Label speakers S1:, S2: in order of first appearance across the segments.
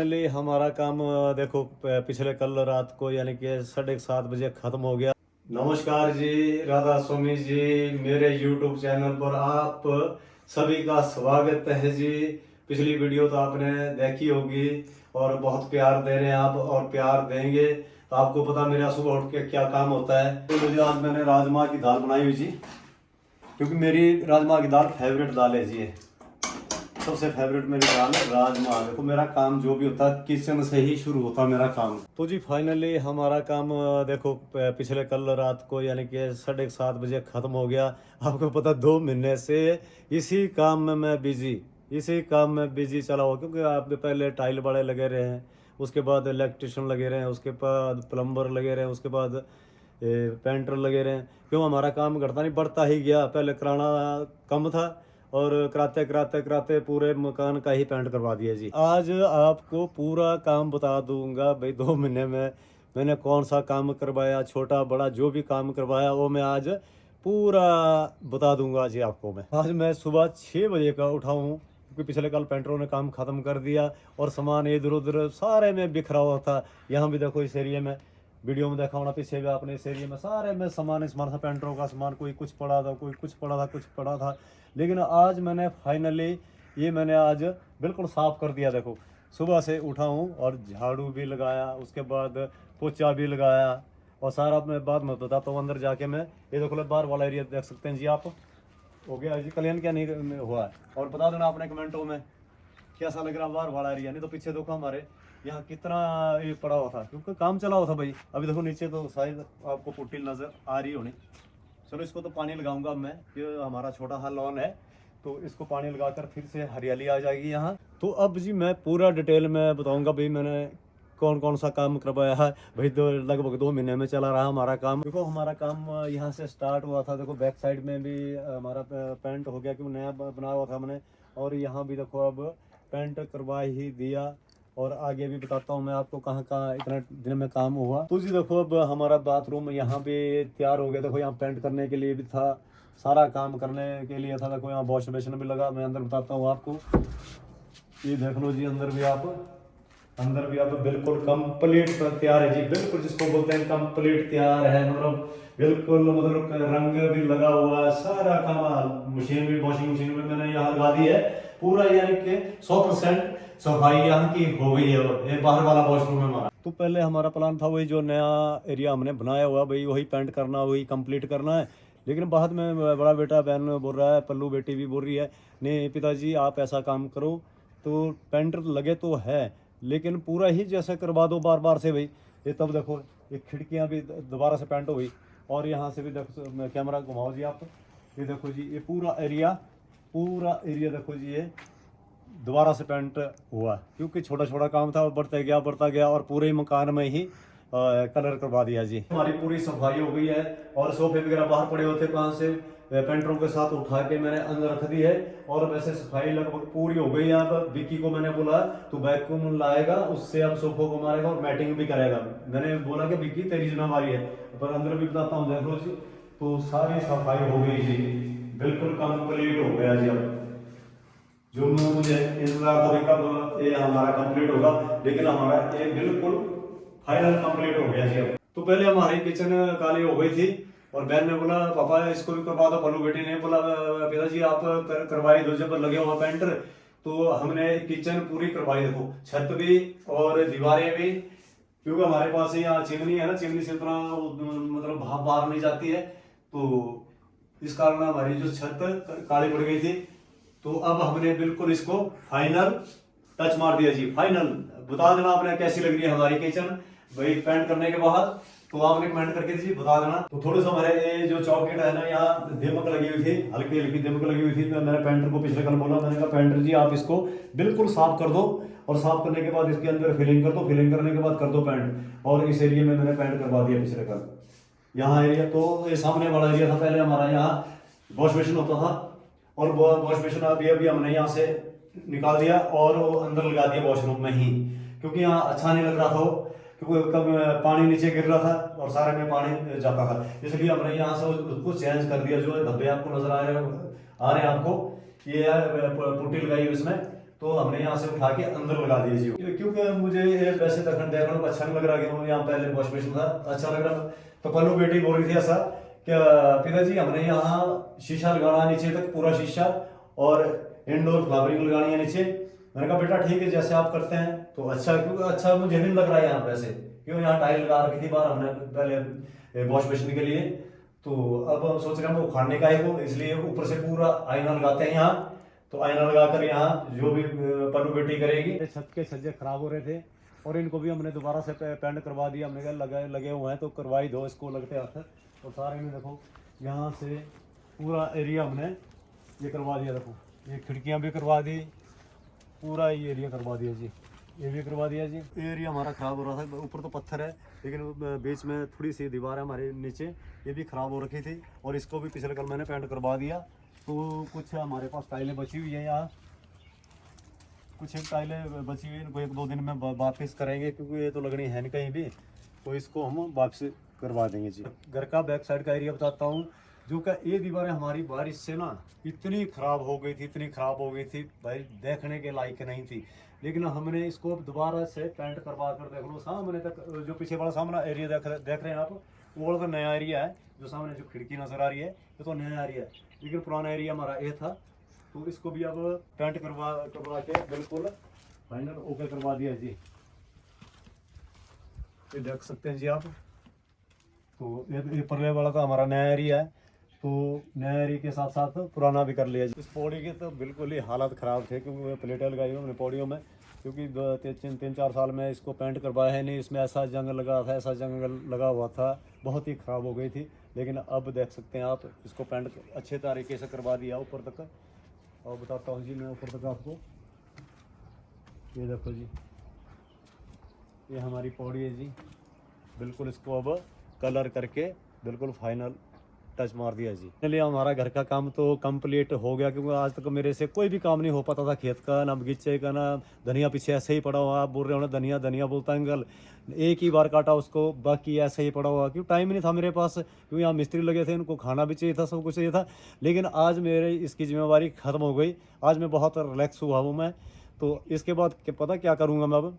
S1: Finally हमारा काम देखो पिछले कल रात को यानी कि 7:30 बजे ख़त्म हो गया। नमस्कार जी, राधा स्वामी जी, मेरे YouTube चैनल पर आप सभी का स्वागत है जी। पिछली वीडियो तो आपने देखी होगी और बहुत प्यार दे रहे हैं आप और प्यार देंगे। तो आपको पता मेरा सुबह उठ के क्या काम होता है। तो मुझे आज मैंने राजमा की दाल बनाई हुई जी, क्योंकि मेरी राजमा की दाल फेवरेट दाल है जी। सबसे फेवरेट मेरी दाल है राजमा। देखो मेरा काम जो भी होता है किचन से ही शुरू होता है मेरा काम। तो जी फाइनली हमारा काम देखो पिछले कल रात को यानी कि 7:30 बजे ख़त्म हो गया। आपको पता 2 महीने से इसी काम में बिजी चला हुआ, क्योंकि आप पहले टाइल बड़े लगे रहे हैं, उसके बाद इलेक्ट्रिशियन लगे रहे हैं, उसके बाद प्लम्बर लगे रहे हैं, उसके बाद पेंटर लगे रहे हैं। क्यों हमारा काम घटता नहीं बढ़ता ही गया। पहले कराना कम था और कराते कराते कराते पूरे मकान का ही पेंट करवा दिया जी। आज आपको पूरा काम बता दूंगा भाई 2 महीने में मैंने कौन सा काम करवाया, छोटा बड़ा जो भी काम करवाया वो मैं आज पूरा बता दूंगा जी आपको। मैं आज मैं सुबह 6 बजे का उठा हूँ, क्योंकि पिछले कल पेंटरों ने काम ख़त्म कर दिया और सामान इधर उधर सारे में बिखरा हुआ था। यहाँ भी देखो इस एरिया में, वीडियो में देखा होना पीछे भी आपने, इस एरिया में सारे में सामान था, पेंटरों का सामान, कोई कुछ पड़ा था, कोई कुछ पड़ा था, कुछ पड़ा था। लेकिन आज मैंने फाइनली मैंने आज बिल्कुल साफ़ कर दिया। देखो सुबह से उठा हूँ और झाड़ू भी लगाया, उसके बाद पोछा भी लगाया और सारा मैं बाद में बताता हूँ। अंदर जाके मैं ये देखो बाहर वाला एरिया देख सकते हैं जी आप। हो गया जी कल्याण क्या नहीं हुआ है, और बता देना आपने कमेंटों में कैसा लग रहा बाहर वाला एरिया। नहीं तो पीछे देखो हमारे यहाँ कितना ये पड़ा हुआ था, क्योंकि काम चला हुआ था भाई। अभी देखो नीचे तो शायद आपको पुट्टी नज़र आ रही होनी। चलो इसको तो पानी लगाऊंगा मैं, ये हमारा छोटा सा लॉन है तो इसको पानी लगाकर फिर से हरियाली आ जाएगी यहाँ। तो अब जी मैं पूरा डिटेल में बताऊंगा भाई मैंने कौन कौन सा काम करवाया है भाई। तो लगभग 2 महीने में चला रहा हमारा काम। देखो हमारा काम यहाँ से स्टार्ट हुआ था। देखो बैक साइड में भी हमारा पेंट हो गया, क्योंकि नया बनाया हुआ था हमने। और यहाँ भी देखो अब पेंट करवा ही दिया, और आगे भी बताता हूँ मैं आपको कहाँ कहाँ इतने दिन में काम हुआ। तो जी देखो अब हमारा बाथरूम यहाँ पे तैयार हो गया। देखो यहाँ पेंट करने के लिए भी था, सारा काम करने के लिए था। देखो यहाँ वॉश बेसिन भी लगा, मैं अंदर बताता हूँ आपको। ये देख लो जी, अंदर भी आप बिल्कुल कंप्लीट तैयार है जी। बिल्कुल जिसको बोलते हैं कंप्लीट तैयार है, मतलब बिल्कुल, मतलब रंग भी लगा हुआ है, सारा काम। मशीन भी, वॉशिंग मशीन भी मैंने यहाँ लगा दी है पूरा, यानी कि 100% सफाई यहाँ की हो गई है। ये बाहर वाला वॉशरूम है हमारा। तो पहले हमारा प्लान था वही जो नया एरिया हमने बनाया हुआ भाई वही पेंट करना, वही कंप्लीट करना है। लेकिन बाद में बड़ा बेटा बहन बोल रहा है, पल्लू बेटी भी बोल रही है, नहीं पिताजी आप ऐसा काम करो, तो पेंट लगे तो है लेकिन पूरा ही जैसे करवा दो बार बार से भाई। ये तब देखो ये खिड़कियाँ भी दोबारा से पेंट हो गई, और यहाँ से भी देखो, कैमरा घुमाओ जी आप, ये देखो जी ये पूरा एरिया देखो जी, ये दोबारा से पेंट हुआ, क्योंकि छोटा छोटा काम था वो बढ़ता गया और पूरे ही मकान में ही कलर करवा दिया जी। हमारी पूरी सफाई हो गई है, और सोफे वगैरह बाहर पड़े होते पाँच से पेंटरों के साथ उठा के मैंने अंदर रख दी है। और वैसे सफाई लगभग पूरी हो गई है। अब विक्की को मैंने बोला तो वैक्यूम लाएगा, उससे अब सोफों को मारेगा और मैटिंग भी करेगा। मैंने बोला कि विक्की तेरी जिम्मेवारी है, पर अंदर भी बताता हूँ देख लो जी। तो सारी सफाई हो गई जी, बिल्कुल कंप्लीट हो गया जी। अब जो मुझे इंतजार था कब ये हमारा कंप्लीट होगा, लेकिन हमारा ये बिल्कुल फाइनल कंप्लीट हो गया जी। अब तो पहले हमारी किचन काली हो गई थी, और बहन ने बोला पापा इसको भी करवा दो। पल्लू बेटी ने बोला पिताजी आप करवाई दो, जब लगे हुआ पेंटर। तो हमने किचन पूरी करवाई, देखो छत भी और दीवारें भी, क्योंकि हमारे पास यहाँ चिमनी है ना, चिमनी से उतना मतलब भाप बाहर नहीं जाती है, तो इस कारण हमारी जो छत काली पड़ गई थी। तो अब हमने बिल्कुल इसको फाइनल टच मार दिया जी। फाइनल बता देना आपने कैसी लग रही है हमारी किचन भाई पेंट करने के बाद, तो आपने कमेंट करके जी बता देना। तो थोड़ी सा हमारे ये जो चौकेट है ना, यहाँ दीमक लगी हुई थी, हल्की हल्की दीमक लगी हुई थी। तो मैंने पेंटर को पिछले कल बोला, मैंने कहा पेंटर जी आप इसको बिल्कुल साफ कर दो, और साफ करने के बाद इसके अंदर फिलिंग कर दो, फिलिंग करने के बाद कर दो पेंट। और इस एरिया में मैंने पेंट करवा दिया पिछले कल। यहाँ एरिया तो ये सामने वाला एरिया था, पहले हमारा यहाँ वॉश बेसिन होता था, और वो वॉश बेसिन अभी हमने यहाँ से निकाल दिया और वो अंदर लगा दिया वॉशरूम में ही, क्योंकि यहाँ अच्छा नहीं लग रहा था वो, क्योंकि कब पानी नीचे गिर रहा था और सारे में पानी जाता था। इसलिए हमने यहाँ से उसको चेंज कर दिया। जो धब्बे आपको नजर आ रहे हैं आपको, ये पुट्टी लगाई हुई इसमें, तो हमने यहाँ से उठा के अंदर लगा दिया जी, क्योंकि मुझे ये वैसे देखने को अच्छा नहीं लग रहा कि यहाँ पहले वॉश बेसिन था, अच्छा लग रहा। तो पल्लू बेटी बोल रही थी ऐसा क्या पिताजी हमने यहाँ शीशा लगाना नीचे तक पूरा शीशा और इंडोर फ्लावरिंग लगानी है नीचे। मैंने कहा बेटा ठीक है जैसे आप करते हैं तो अच्छा, क्योंकि अच्छा मुझे नहीं लग रहा है यहाँ वैसे, क्यों यहाँ टाइल लगा रखी थी बाहर हमने पहले वॉश बेसिन के लिए। तो अब हम सोच रहे हैं वो खाने का है, वो इसलिए ऊपर से पूरा आईना लगाते हैं यहाँ। तो आईना लगाकर यहाँ जो भी पल्लू बेटी करेगी। छत के छज्जे खराब हो रहे थे और इनको भी हमने दोबारा से पेंट करवा दिया। हमने कहा लगे हुए हैं तो करवाई दो इसको लगते हाथ। और सारे में देखो यहाँ से पूरा एरिया हमने ये करवा दिया, देखो ये खिड़कियाँ भी करवा दी, पूरा ये एरिया करवा दिया जी, ये भी करवा दिया जी। एरिया हमारा ख़राब हो रहा था, ऊपर तो पत्थर है लेकिन बीच में थोड़ी सी दीवार है हमारे नीचे, ये भी ख़राब हो रखी थी और इसको भी पिछले कल मैंने पेंट करवा दिया। तो कुछ हमारे पास टाइलें बची हुई है यहाँ, कुछ एक टाइलें बची हुई, इनको 1-2 दिन में वापस करेंगे क्योंकि ये तो लगनी है नहीं कहीं भी, तो इसको हम वापस करवा देंगे जी। घर का बैक साइड का एरिया बताता हूँ, जो का ये दीवारें हमारी बारिश से ना इतनी ख़राब हो गई थी, इतनी ख़राब हो गई थी भाई देखने के लायक नहीं थी। लेकिन हमने इसको दोबारा से पेंट करवा कर देख लो, सामने तक जो पीछे वाला सामने एरिया देख रहे हैं आप, वो वाला तो नया एरिया है। जो सामने जो खिड़की नज़र आ रही है ये तो नया एरिया है, लेकिन पुराना एरिया हमारा ये था। तो इसको भी अब पेंट करवा के बिल्कुल फाइनल ओके करवा दिया जी, ये देख सकते हैं जी आप। तो ये परले वाला तो हमारा नया एरिया है, तो नया एरिया के साथ साथ पुराना भी कर लिया जी। इस पौड़ी की तो बिल्कुल ही हालत ख़राब थे क्योंकि प्लेटें लगाई हुई हमने पौड़ियों में, क्योंकि 3-4 साल में इसको पेंट करवाया है नहीं, इसमें ऐसा जंग लगा था, ऐसा जंग लगा हुआ था, बहुत ही ख़राब हो गई थी। लेकिन अब देख सकते हैं आप इसको पेंट अच्छे तरीके से करवा दिया ऊपर तक। और बताता हूँ जी मैं ऊपर तक आपको, ये देखो जी ये हमारी पौड़ी है जी, बिल्कुल इसको अब कलर करके बिल्कुल फाइनल टच मार दिया जी। इसलिए हमारा घर का काम तो कंप्लीट हो गया, क्योंकि आज तक मेरे से कोई भी काम नहीं हो पाता था, खेत का ना बगीचे का ना धनिया पीछे ऐसे ही पड़ा हुआ। आप बोल रहे हो ना धनिया धनिया बोलता अंकल, एक ही बार काटा उसको, बाकी ऐसे ही पड़ा हुआ, क्यों टाइम ही नहीं था मेरे पास, क्योंकि यहाँ मिस्त्री लगे थे, उनको खाना भी चाहिए था, सब कुछ चाहिए था। लेकिन आज मेरे इसकी जिम्मेवारी ख़त्म हो गई, आज मैं बहुत रिलैक्स हुआ हूँ मैं। तो इसके बाद पता क्या करूँगा मैं अब,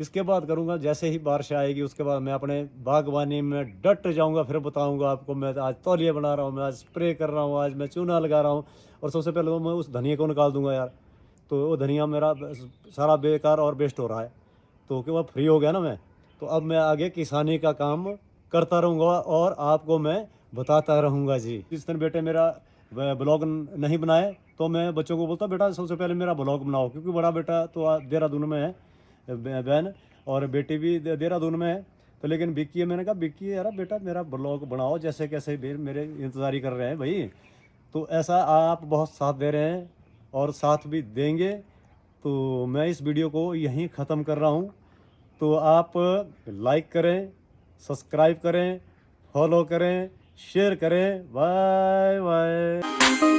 S1: इसके बाद करूँगा जैसे ही बारिश आएगी उसके बाद मैं अपने बागवानी में डट जाऊँगा, फिर बताऊँगा आपको मैं आज तौलिया बना रहा हूँ, मैं आज स्प्रे कर रहा हूँ, आज मैं चूना लगा रहा हूँ। और सबसे पहले तो मैं उस धनिया को निकाल दूँगा यार, तो वो धनिया मेरा सारा बेकार और वेस्ट हो रहा है, तो क्यों अब फ्री हो गया ना मैं, तो अब मैं आगे किसानी का काम करता रहूँगा और आपको मैं बताता रहूँगा जी। जिस दिन बेटे मेरा ब्लॉग नहीं बनाए तो मैं बच्चों को बोलता बेटा सबसे पहले मेरा ब्लॉग बनाओ, क्योंकि बड़ा बेटा तो देहरादून में है, बहन और बेटी भी देहरादून में है। तो लेकिन विक्की है, मैंने कहा विक्की यार बेटा मेरा ब्लॉग बनाओ, जैसे कैसे भी मेरे इंतज़ार ही कर रहे हैं भाई। तो ऐसा आप बहुत साथ दे रहे हैं और साथ भी देंगे, तो मैं इस वीडियो को यहीं ख़त्म कर रहा हूँ। तो आप लाइक करें, सब्सक्राइब करें, फॉलो करें, शेयर करें। Bye bye.